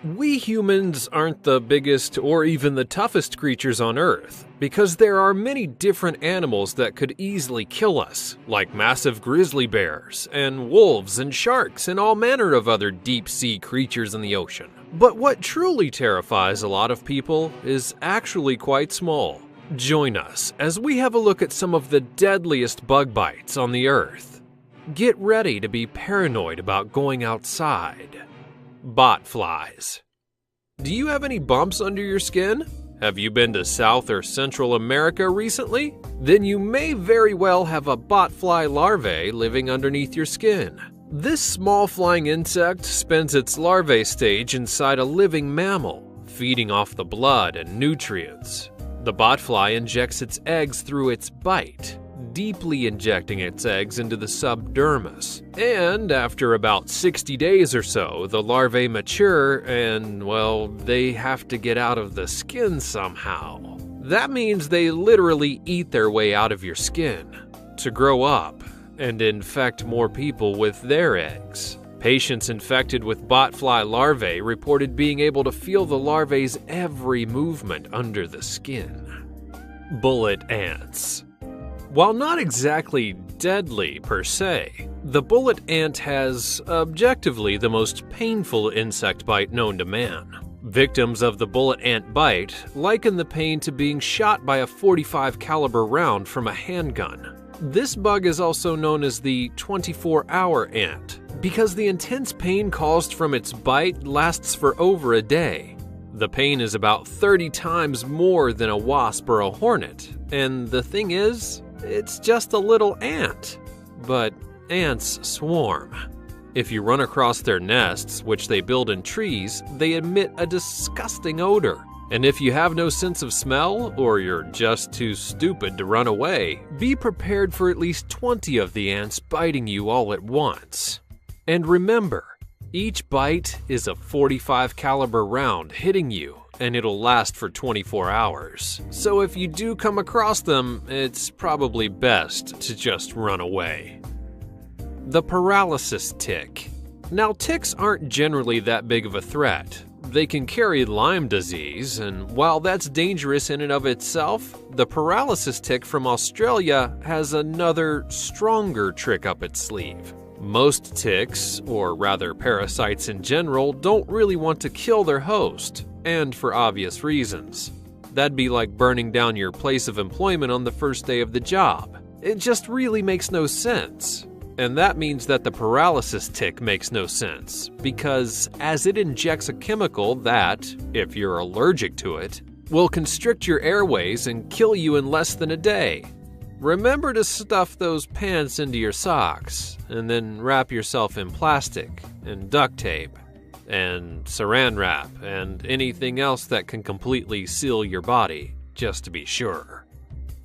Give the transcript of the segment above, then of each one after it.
We humans aren't the biggest or even the toughest creatures on Earth, because there are many different animals that could easily kill us, like massive grizzly bears, and wolves and sharks, and all manner of other deep-sea creatures in the ocean. But what truly terrifies a lot of people is actually quite small. Join us as we have a look at some of the deadliest bug bites on the Earth. Get ready to be paranoid about going outside. Botflies. Do you have any bumps under your skin? Have you been to South or Central America recently? Then you may very well have a botfly larvae living underneath your skin. This small flying insect spends its larvae stage inside a living mammal, feeding off the blood and nutrients. The botfly injects its eggs through its bite, deeply injecting its eggs into the subdermis. And after about 60 days or so, the larvae mature and, well, they have to get out of the skin somehow. That means they literally eat their way out of your skin to grow up and infect more people with their eggs. Patients infected with botfly larvae reported being able to feel the larvae's every movement under the skin. Bullet ants. While not exactly deadly per se, the bullet ant has objectively the most painful insect bite known to man. Victims of the bullet ant bite liken the pain to being shot by a .45 caliber round from a handgun. This bug is also known as the 24-hour ant because the intense pain caused from its bite lasts for over a day. The pain is about 30 times more than a wasp or a hornet, and the thing is, it's just a little ant. But ants swarm. If you run across their nests, which they build in trees, they emit a disgusting odor. And if you have no sense of smell, or you're just too stupid to run away, be prepared for at least 20 of the ants biting you all at once. And remember, each bite is a .45 caliber round hitting you, and it'll last for 24 hours. So if you do come across them, it's probably best to just run away. The paralysis tick. Now, ticks aren't generally that big of a threat. They can carry Lyme disease, and while that's dangerous in and of itself, the paralysis tick from Australia has another, stronger trick up its sleeve. Most ticks, or rather parasites in general, don't really want to kill their host, and for obvious reasons. That'd be like burning down your place of employment on the first day of the job. It just really makes no sense. And that means that the paralysis tick makes no sense, because as it injects a chemical that, if you're allergic to it, will constrict your airways and kill you in less than a day. Remember to stuff those pants into your socks, and then wrap yourself in plastic and duct tape and saran wrap and anything else that can completely seal your body, just to be sure.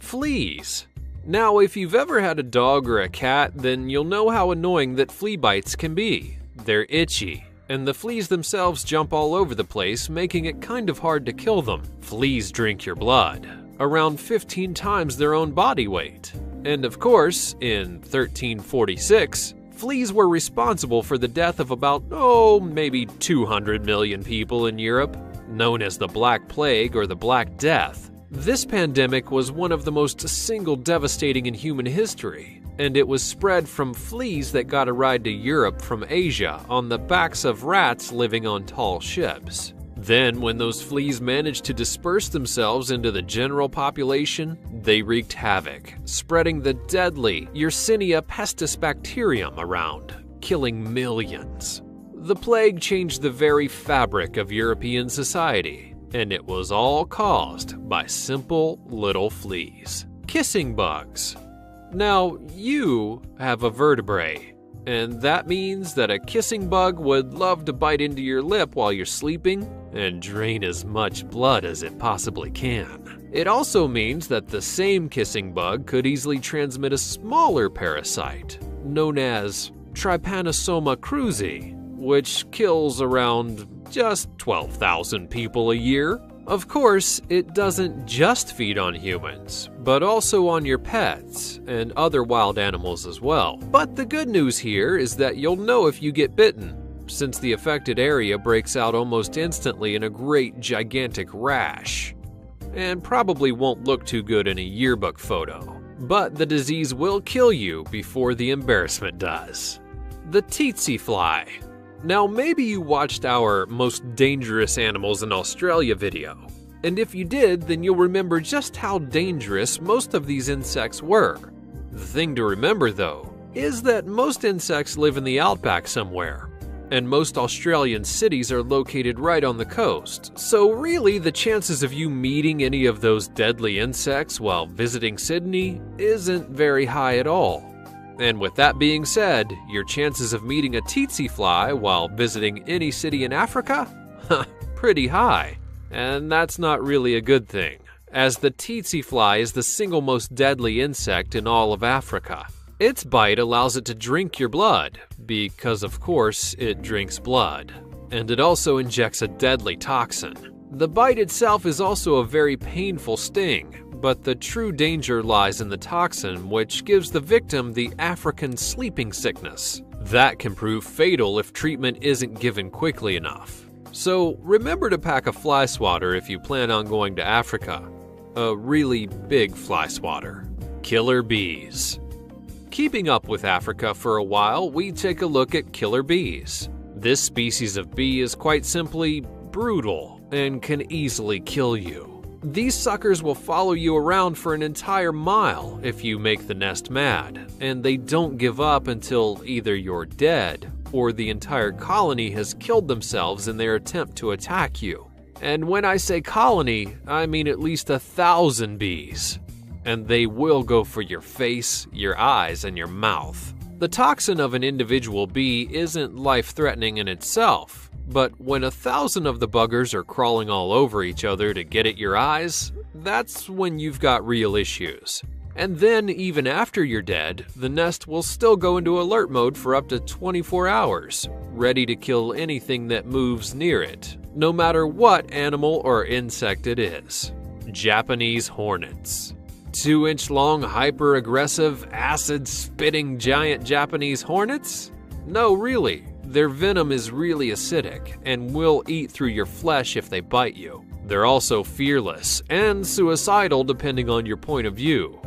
Fleas. Now, if you've ever had a dog or a cat, then you'll know how annoying that flea bites can be. They're itchy, and the fleas themselves jump all over the place, making it kind of hard to kill them. Fleas drink your blood, around 15 times their own body weight. And of course, in 1346, fleas were responsible for the death of about, maybe 200 million people in Europe, known as the Black Plague or the Black Death. This pandemic was one of the most single devastating in human history, and it was spread from fleas that got a ride to Europe from Asia on the backs of rats living on tall ships. Then, when those fleas managed to disperse themselves into the general population, they wreaked havoc, spreading the deadly Yersinia pestis bacterium around, killing millions. The plague changed the very fabric of European society, and it was all caused by simple little fleas. Kissing bugs. Now, you have a vertebrae, and that means that a kissing bug would love to bite into your lip while you're sleeping and drain as much blood as it possibly can. It also means that the same kissing bug could easily transmit a smaller parasite, known as Trypanosoma cruzi, which kills around just 12,000 people a year. Of course, it doesn't just feed on humans, but also on your pets and other wild animals as well. But the good news here is that you'll know if you get bitten. since the affected area breaks out almost instantly in a great gigantic rash. And probably won't look too good in a yearbook photo, but the disease will kill you before the embarrassment does. The tsetse fly. Now maybe you watched our Most Dangerous Animals in Australia video, and if you did, then you'll remember just how dangerous most of these insects were. The thing to remember though, is that most insects live in the outback somewhere, and most Australian cities are located right on the coast, so really the chances of you meeting any of those deadly insects while visiting Sydney isn't very high at all. And with that being said, your chances of meeting a tsetse fly while visiting any city in Africa? Pretty high. And that's not really a good thing, as the tsetse fly is the single most deadly insect in all of Africa. Its bite allows it to drink your blood, because of course it drinks blood. And it also injects a deadly toxin. The bite itself is also a very painful sting, but the true danger lies in the toxin, which gives the victim the African sleeping sickness. That can prove fatal if treatment isn't given quickly enough. So remember to pack a fly swatter if you plan on going to Africa. A really big fly swatter. Killer bees. Keeping up with Africa for a while, we take a look at killer bees. This species of bee is quite simply brutal and can easily kill you. These suckers will follow you around for an entire mile if you make the nest mad, and they don't give up until either you're dead or the entire colony has killed themselves in their attempt to attack you. And when I say colony, I mean at least 1,000 bees. And they will go for your face, your eyes, and your mouth. The toxin of an individual bee isn't life-threatening in itself, but when 1,000 of the buggers are crawling all over each other to get at your eyes, that's when you've got real issues. And then, even after you're dead, the nest will still go into alert mode for up to 24 hours, ready to kill anything that moves near it, no matter what animal or insect it is. Japanese hornets. 2-inch long, hyper-aggressive, acid-spitting giant Japanese hornets? No, really. Their venom is really acidic and will eat through your flesh if they bite you. They're also fearless and suicidal depending on your point of view.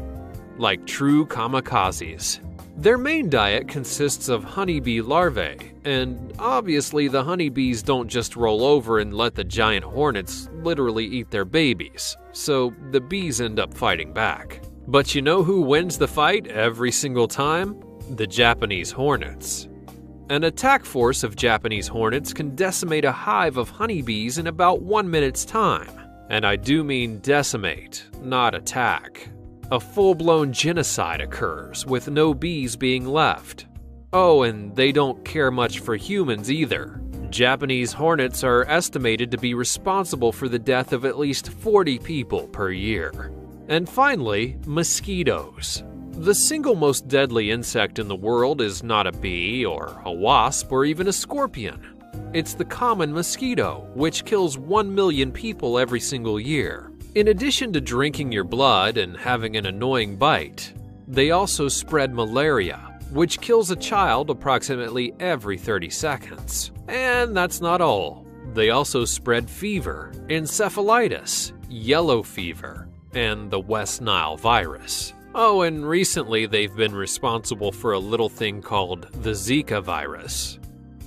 Like true kamikazes. Their main diet consists of honeybee larvae, and obviously the honeybees don't just roll over and let the giant hornets literally eat their babies, so the bees end up fighting back. But you know who wins the fight every single time? The Japanese hornets. An attack force of Japanese hornets can decimate a hive of honeybees in about 1 minute's time. And I do mean decimate, not attack. A full-blown genocide occurs, with no bees being left. Oh, and they don't care much for humans either. Japanese hornets are estimated to be responsible for the death of at least 40 people per year. And finally, mosquitoes. The single most deadly insect in the world is not a bee, or a wasp, or even a scorpion. It's the common mosquito, which kills 1 million people every single year. In addition to drinking your blood and having an annoying bite, they also spread malaria, which kills a child approximately every 30 seconds. And that's not all. They also spread fever, encephalitis, yellow fever, and the West Nile virus. Oh, and recently they've been responsible for a little thing called the Zika virus,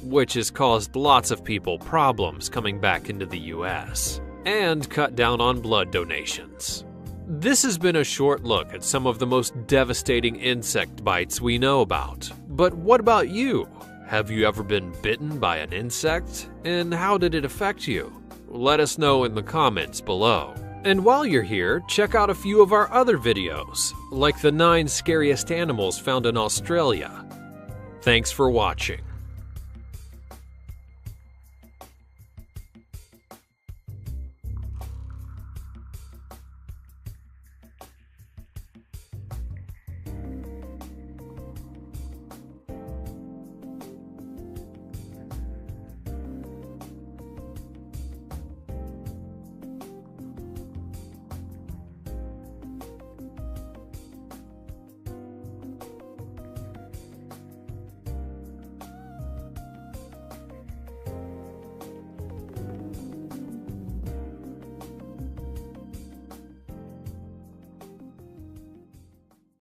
which has caused lots of people problems coming back into the US. And cut down on blood donations. This has been a short look at some of the most devastating insect bites we know about. But what about you? Have you ever been bitten by an insect? And how did it affect you? Let us know in the comments below. And while you're here, check out a few of our other videos, like the 9 scariest animals found in Australia. Thanks for watching.